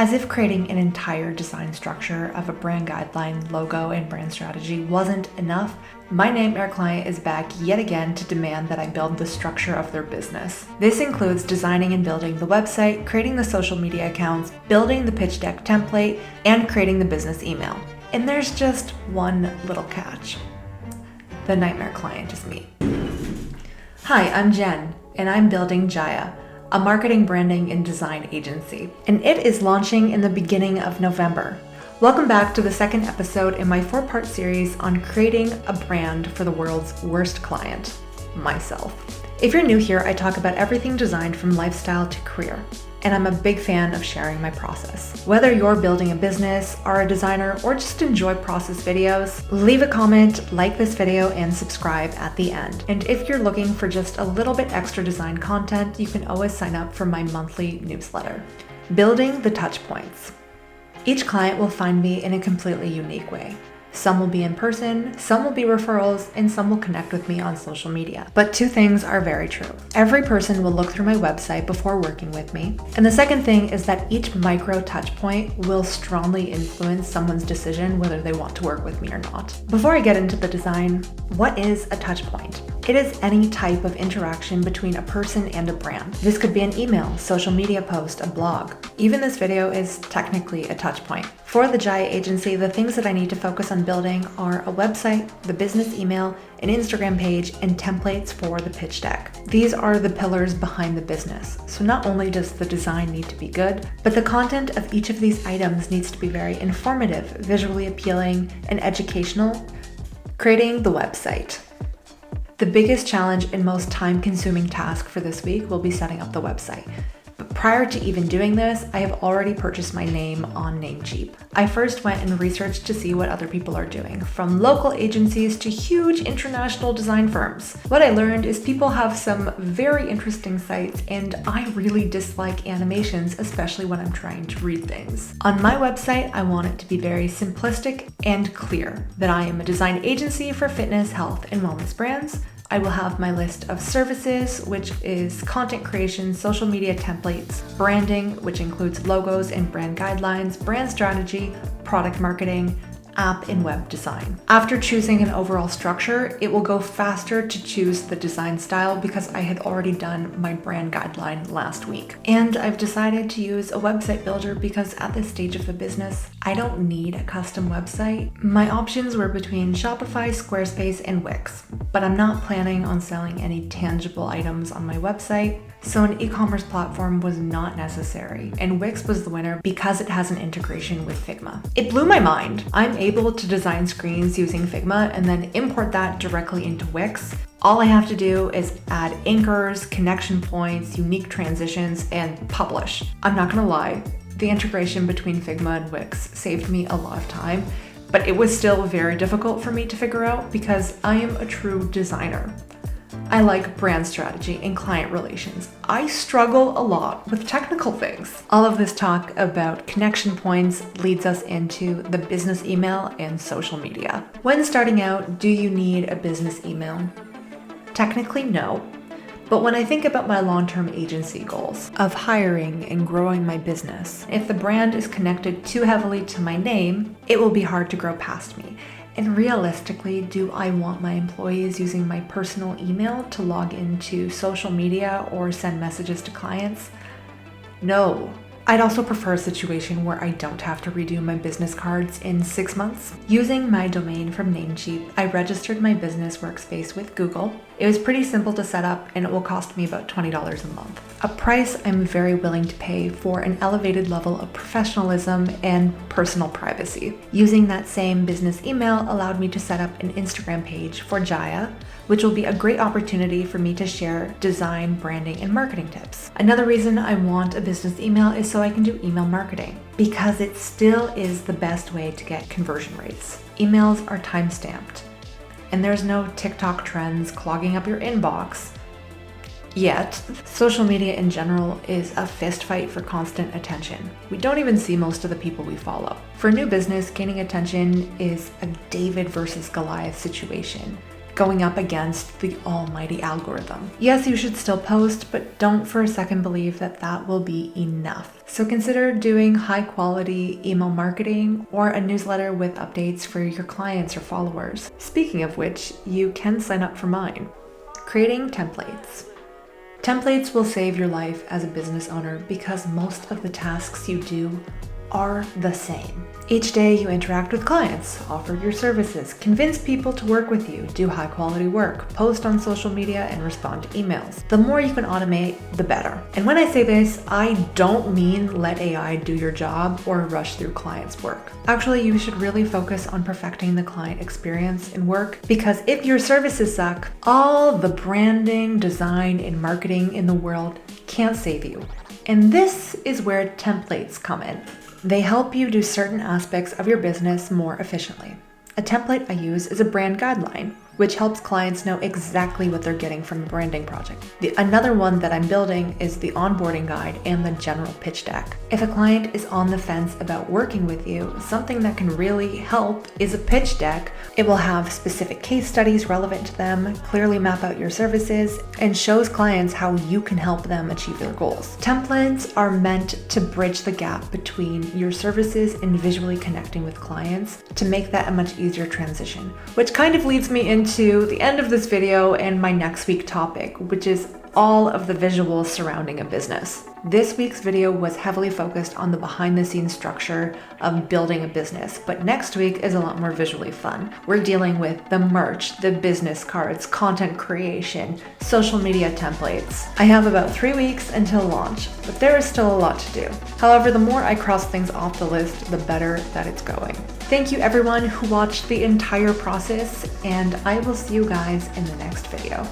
As if creating an entire design structure of a brand guideline, logo, and brand strategy wasn't enough, my nightmare client is back yet again to demand that I build the structure of their business. This includes designing and building the website, creating the social media accounts, building the pitch deck template, and creating the business email. And there's just one little catch. The nightmare client is me. Hi, I'm Jen, and I'm building Jaya, a marketing, branding, and design agency, and it is launching in the beginning of November. Welcome back to the second episode in my 4-part series on creating a brand for the world's worst client, myself. If you're new here, I talk about everything designed from lifestyle to career, and I'm a big fan of sharing my process. Whether you're building a business, are a designer, or just enjoy process videos, leave a comment, like this video, and subscribe at the end. And if you're looking for just a little bit extra design content, you can always sign up for my monthly newsletter. Building the touch points. Each client will find me in a completely unique way. Some will be in person, some will be referrals, and some will connect with me on social media. But two things are very true. Every person will look through my website before working with me. And the second thing is that each micro touch point will strongly influence someone's decision whether they want to work with me or not. Before I get into the design, what is a touch point? It is any type of interaction between a person and a brand. This could be an email, social media post, a blog. Even this video is technically a touch point. For the Jaya agency, the things that I need to focus on building are a website, the business email, an Instagram page, and templates for the pitch deck. These are the pillars behind the business. So not only does the design need to be good, but the content of each of these items needs to be very informative, visually appealing, and educational. Creating the website. The biggest challenge and most time-consuming task for this week will be setting up the website. But prior to even doing this, I have already purchased my name on Namecheap. I first went and researched to see what other people are doing, from local agencies to huge international design firms. What I learned is people have some very interesting sites, and I really dislike animations, especially when I'm trying to read things. On my website, I want it to be very simplistic and clear that I am a design agency for fitness, health, and wellness brands. I will have my list of services, which is content creation, social media templates, branding, which includes logos and brand guidelines, brand strategy, product marketing, app and web design. After choosing an overall structure, it will go faster to choose the design style because I had already done my brand guideline last week. And I've decided to use a website builder because at this stage of the business, I don't need a custom website. My options were between Shopify, Squarespace, and Wix, but I'm not planning on selling any tangible items on my website, so an e-commerce platform was not necessary, and Wix was the winner because it has an integration with Figma. It blew my mind. I'm able to design screens using Figma and then import that directly into Wix. All I have to do is add anchors, connection points, unique transitions, and publish. I'm not gonna lie, the integration between Figma and Wix saved me a lot of time, but it was still very difficult for me to figure out because I am a true designer. I like brand strategy and client relations. I struggle a lot with technical things. All of this talk about connection points leads us into the business email and social media. When starting out, do you need a business email? Technically, no. But when I think about my long-term agency goals of hiring and growing my business, if the brand is connected too heavily to my name, it will be hard to grow past me. And realistically, do I want my employees using my personal email to log into social media or send messages to clients? No. I'd also prefer a situation where I don't have to redo my business cards in 6 months. Using my domain from Namecheap, I registered my business workspace with Google. It was pretty simple to set up and it will cost me about $20 a month. A price I'm very willing to pay for an elevated level of professionalism and personal privacy. Using that same business email allowed me to set up an Instagram page for Jaya, which will be a great opportunity for me to share design, branding, and marketing tips. Another reason I want a business email is so I can do email marketing, because it still is the best way to get conversion rates. Emails are time-stamped, and there's no TikTok trends clogging up your inbox. Yet, social media in general is a fist fight for constant attention. We don't even see most of the people we follow. For a new business, gaining attention is a David versus Goliath situation. going up against the almighty algorithm. Yes, you should still post, but don't for a second believe that that will be enough. So consider doing high quality email marketing or a newsletter with updates for your clients or followers. Speaking of which, you can sign up for mine. Creating templates. Templates will save your life as a business owner because most of the tasks you do are the same. Each day you interact with clients, offer your services, convince people to work with you, do high quality work, post on social media, and respond to emails. The more you can automate, the better. And when I say this, I don't mean let AI do your job or rush through clients' work. Actually, you should really focus on perfecting the client experience in work, because if your services suck, all the branding, design, and marketing in the world can't save you. And this is where templates come in. They help you do certain aspects of your business more efficiently. A template I use is a brand guideline, which helps clients know exactly what they're getting from a branding project. Another one that I'm building is the onboarding guide and the general pitch deck. If a client is on the fence about working with you, something that can really help is a pitch deck. It will have specific case studies relevant to them, clearly map out your services, and shows clients how you can help them achieve their goals. Templates are meant to bridge the gap between your services and visually connecting with clients to make that a much easier transition, which kind of leads me into the end of this video and my next week topic, which is all of the visuals surrounding a business. This week's video was heavily focused on the behind the scenes structure of building a business, but next week is a lot more visually fun. We're dealing with the merch, the business cards, content creation, social media templates. I have about 3 weeks until launch, but there is still a lot to do. However, the more I cross things off the list, the better that it's going. Thank you everyone who watched the entire process, and I will see you guys in the next video.